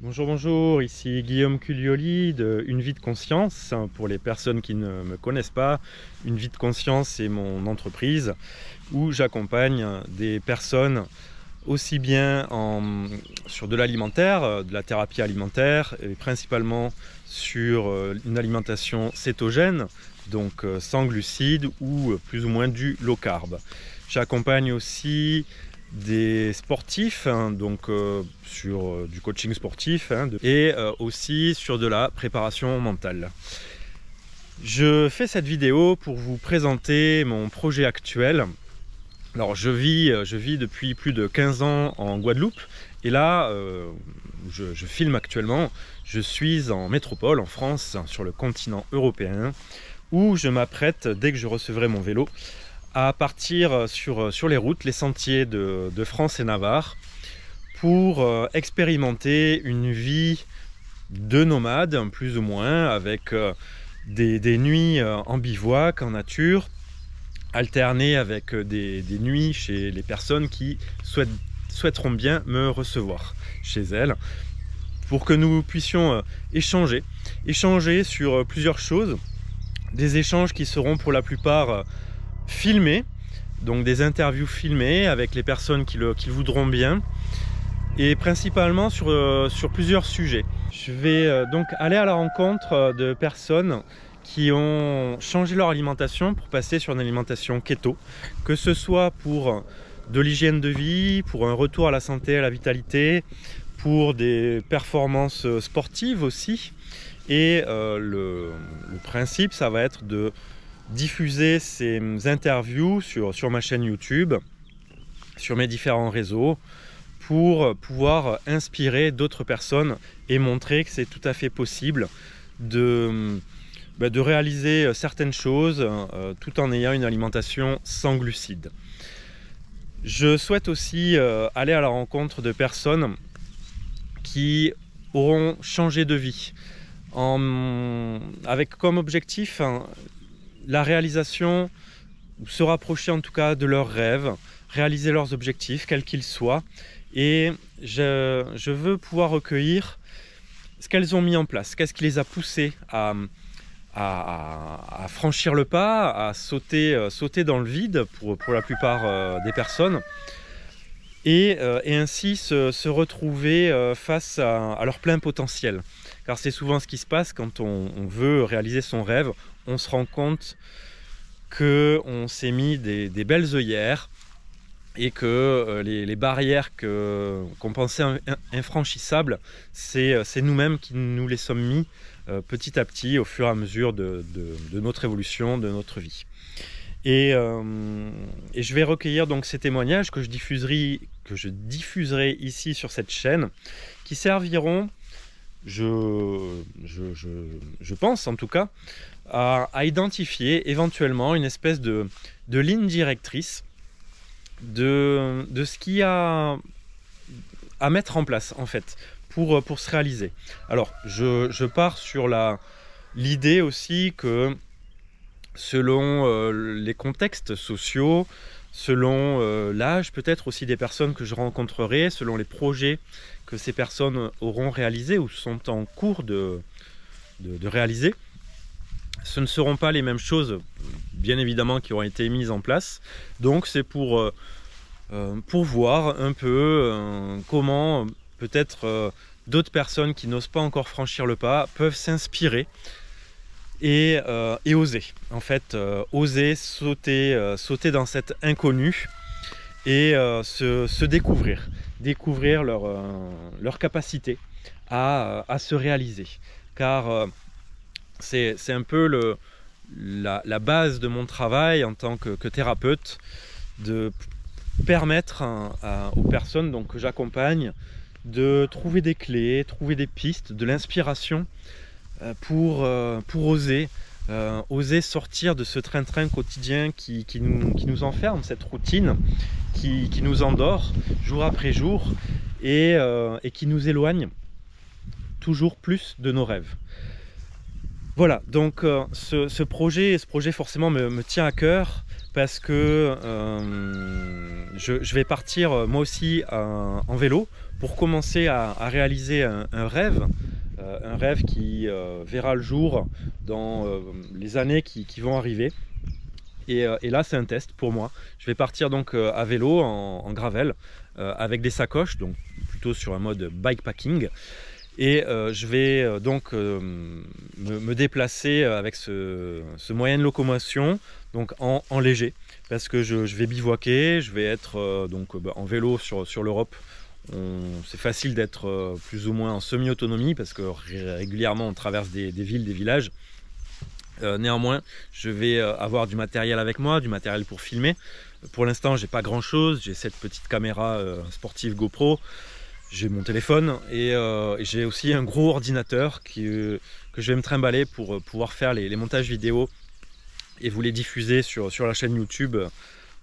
Bonjour, bonjour, ici Guillaume Culioli de Une vie de conscience. Pour les personnes qui ne me connaissent pas, Une vie de conscience, c'est mon entreprise où j'accompagne des personnes aussi bien sur de l'alimentaire, de la thérapie alimentaire, et principalement sur une alimentation cétogène, donc sans glucides ou plus ou moins du low carb. J'accompagne aussi des sportifs, donc sur du coaching sportif et aussi sur de la préparation mentale. Je fais cette vidéo pour vous présenter mon projet actuel. Alors je vis depuis plus de 15 ans en Guadeloupe et là je filme actuellement. Je suis en métropole, en France, sur le continent européen, où je m'apprête, dès que je recevrai mon vélo, à partir sur les routes, les sentiers de France et Navarre, pour expérimenter une vie de nomade, plus ou moins, avec des nuits en bivouac, en nature, alternées avec des nuits chez les personnes qui souhaiteront bien me recevoir chez elles, pour que nous puissions échanger sur plusieurs choses, des échanges qui seront pour la plupart filmés, donc des interviews filmées avec les personnes qui le voudront bien, et principalement sur plusieurs sujets. Je vais donc aller à la rencontre de personnes qui ont changé leur alimentation pour passer sur une alimentation keto, que ce soit pour de l'hygiène de vie, pour un retour à la santé, à la vitalité, pour des performances sportives aussi. Et le principe, ça va être de diffuser ces interviews sur ma chaîne YouTube, sur mes différents réseaux, pour pouvoir inspirer d'autres personnes et montrer que c'est tout à fait possible de réaliser certaines choses tout en ayant une alimentation sans glucides. Je souhaite aussi aller à la rencontre de personnes qui auront changé de vie, avec comme objectif la réalisation, se rapprocher en tout cas de leurs rêves, réaliser leurs objectifs, quels qu'ils soient. Et je veux pouvoir recueillir ce qu'elles ont mis en place, qu'est-ce qui les a poussées à franchir le pas, à sauter dans le vide pour la plupart des personnes, et ainsi se retrouver face à leur plein potentiel. Car c'est souvent ce qui se passe quand on veut réaliser son rêve. On se rend compte qu'on s'est mis des belles œillères et que les barrières qu'on pensait infranchissables, c'est nous-mêmes qui nous les sommes mis petit à petit au fur et à mesure de notre évolution, de notre vie. Et je vais recueillir donc ces témoignages que je diffuserai ici sur cette chaîne, qui serviront, je pense en tout cas, à identifier éventuellement une espèce de ligne directrice de ce qu'il y a à mettre en place en fait pour se réaliser. Alors je pars sur l'idée aussi que selon les contextes sociaux, selon l'âge peut-être aussi des personnes que je rencontrerai, selon les projets que ces personnes auront réalisés ou sont en cours de réaliser, ce ne seront pas les mêmes choses, bien évidemment, qui auront été mises en place. Donc c'est pour voir un peu comment peut-être d'autres personnes qui n'osent pas encore franchir le pas peuvent s'inspirer et oser. En fait, oser sauter dans cet inconnu et se découvrir leur capacité à se réaliser. Car c'est un peu la base de mon travail en tant que thérapeute, de permettre aux personnes donc, que j'accompagne de trouver des clés, trouver des pistes, de l'inspiration pour oser sortir de ce train-train quotidien qui nous enferme, cette routine qui nous endort jour après jour et qui nous éloigne toujours plus de nos rêves. Voilà, donc ce projet forcément me tient à cœur parce que je vais partir moi aussi en vélo pour commencer à réaliser un rêve qui verra le jour dans les années qui vont arriver. Et là, c'est un test pour moi. Je vais partir donc à vélo en gravel avec des sacoches, donc plutôt sur un mode bikepacking. Et je vais donc me déplacer avec ce moyen de locomotion donc en léger, parce que je vais bivouaquer, je vais être en vélo sur l'Europe. C'est facile d'être plus ou moins en semi-autonomie parce que régulièrement on traverse des villes, des villages. Néanmoins, je vais avoir du matériel avec moi, du matériel pour filmer. Pour l'instant, j'ai pas grand chose. J'ai cette petite caméra sportive GoPro, j'ai mon téléphone et j'ai aussi un gros ordinateur que je vais me trimballer pour pouvoir faire les montages vidéo et vous les diffuser sur la chaîne YouTube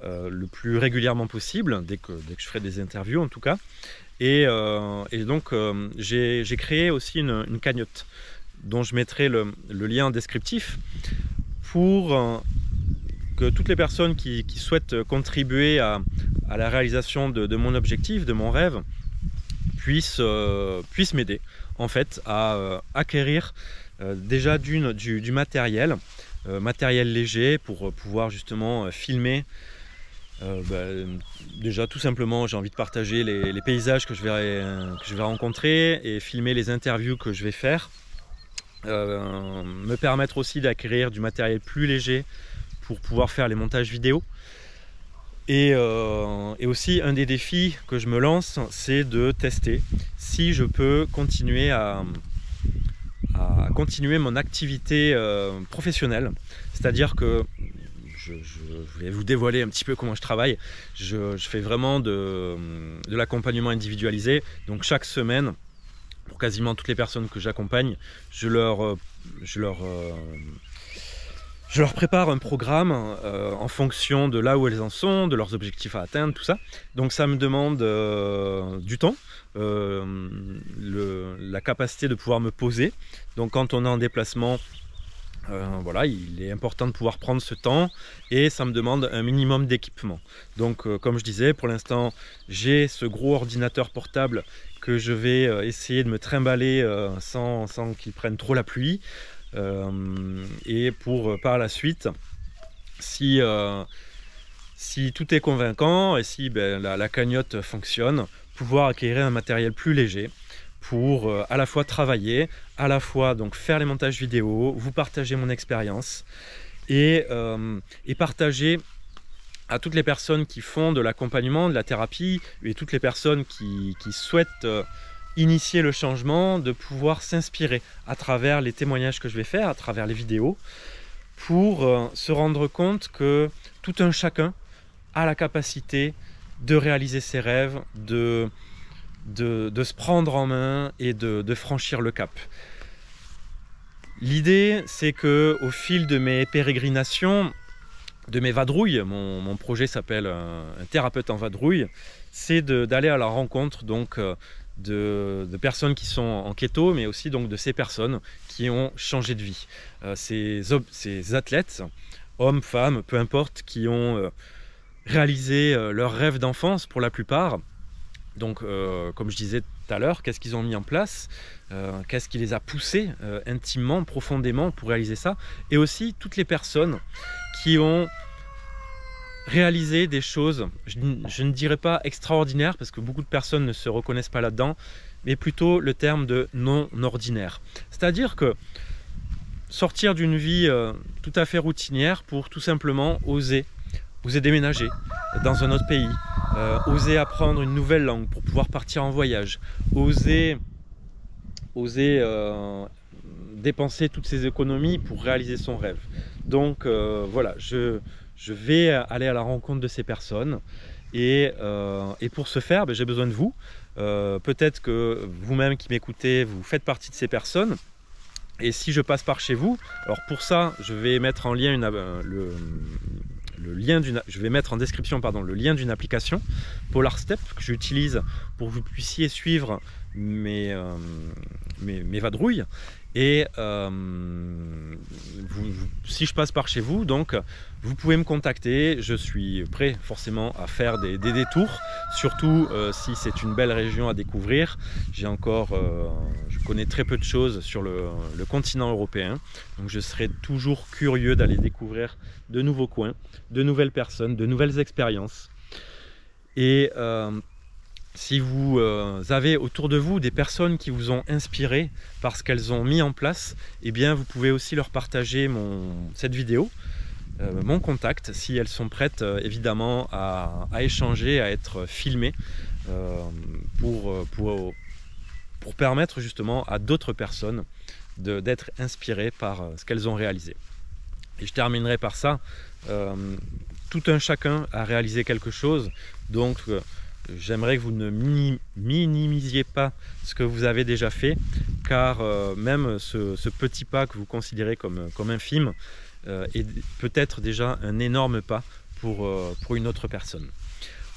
le plus régulièrement possible, dès que je ferai des interviews en tout cas. Et donc j'ai créé aussi une cagnotte dont je mettrai le lien en descriptif pour que toutes les personnes qui souhaitent contribuer à la réalisation de mon objectif, de mon rêve, puissent m'aider en fait à acquérir déjà du matériel léger pour pouvoir justement filmer. Déjà tout simplement j'ai envie de partager les paysages que je vais rencontrer et filmer les interviews que je vais faire. Me permettre aussi d'acquérir du matériel plus léger pour pouvoir faire les montages vidéo. Et aussi un des défis que je me lance, c'est de tester si je peux continuer à continuer mon activité professionnelle. C'est-à-dire que je vais vous dévoiler un petit peu comment je travaille. Je fais vraiment de l'accompagnement individualisé. Donc chaque semaine, pour quasiment toutes les personnes que j'accompagne, je leur prépare un programme en fonction de là où elles en sont, de leurs objectifs à atteindre, tout ça. Donc ça me demande du temps, la capacité de pouvoir me poser. Donc quand on est en déplacement, voilà, il est important de pouvoir prendre ce temps et ça me demande un minimum d'équipement. Donc comme je disais, pour l'instant j'ai ce gros ordinateur portable que je vais essayer de me trimballer sans qu'il prenne trop la pluie, et pour par la suite, si tout est convaincant et si la cagnotte fonctionne, pouvoir acquérir un matériel plus léger pour à la fois travailler, à la fois donc faire les montages vidéo, vous partager mon expérience et partager à toutes les personnes qui font de l'accompagnement, de la thérapie et toutes les personnes qui souhaitent initier le changement, de pouvoir s'inspirer à travers les témoignages que je vais faire, à travers les vidéos, pour se rendre compte que tout un chacun a la capacité de réaliser ses rêves, de se prendre en main et de franchir le cap. L'idée, c'est que au fil de mes pérégrinations, de mes vadrouilles, mon projet s'appelle un thérapeute en vadrouille, c'est d'aller à la rencontre donc de personnes qui sont en keto, mais aussi donc de ces personnes qui ont changé de vie. Ces athlètes, hommes, femmes, peu importe, qui ont réalisé leur rêve d'enfance pour la plupart. Donc comme je disais tout à l'heure, qu'est-ce qu'ils ont mis en place, qu'est-ce qui les a poussés intimement, profondément pour réaliser ça, et aussi toutes les personnes qui ont réaliser des choses, je ne dirais pas extraordinaires parce que beaucoup de personnes ne se reconnaissent pas là-dedans, mais plutôt le terme de non ordinaire. C'est-à-dire que sortir d'une vie tout à fait routinière pour tout simplement oser déménager dans un autre pays, oser apprendre une nouvelle langue pour pouvoir partir en voyage, oser dépenser toutes ses économies pour réaliser son rêve. Donc voilà, je vais aller à la rencontre de ces personnes et pour ce faire, j'ai besoin de vous. Peut-être que vous-même qui m'écoutez, vous faites partie de ces personnes. Et si je passe par chez vous, alors pour ça, je vais mettre en lien je vais mettre en description le lien d'une application Polar Step que j'utilise pour que vous puissiez suivre mes vadrouilles. Et si je passe par chez vous, donc vous pouvez me contacter. Je suis prêt forcément à faire des détours, surtout si c'est une belle région à découvrir. Je connais très peu de choses sur le continent européen, donc je serai toujours curieux d'aller découvrir de nouveaux coins, de nouvelles personnes, de nouvelles expériences. Et si vous avez autour de vous des personnes qui vous ont inspiré par ce qu'elles ont mis en place, eh bien vous pouvez aussi leur partager cette vidéo, mon contact, si elles sont prêtes évidemment à échanger, à être filmées pour permettre justement à d'autres personnes d'être inspirées par ce qu'elles ont réalisé. Et je terminerai par ça, tout un chacun a réalisé quelque chose, donc j'aimerais que vous ne minimisiez pas ce que vous avez déjà fait, car même ce petit pas que vous considérez comme infime est peut-être déjà un énorme pas pour une autre personne.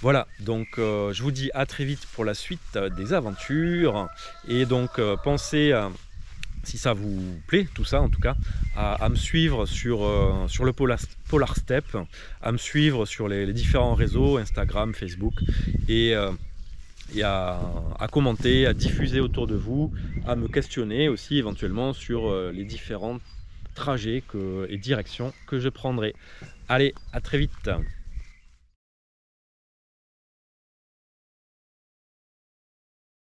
Voilà, donc je vous dis à très vite pour la suite des aventures, et donc pensez si ça vous plaît, tout ça en tout cas, à me suivre sur le Polar Step, à me suivre sur les différents réseaux, Instagram, Facebook, et à commenter, à diffuser autour de vous, à me questionner aussi éventuellement sur les différents trajets et directions que je prendrai. Allez, à très vite!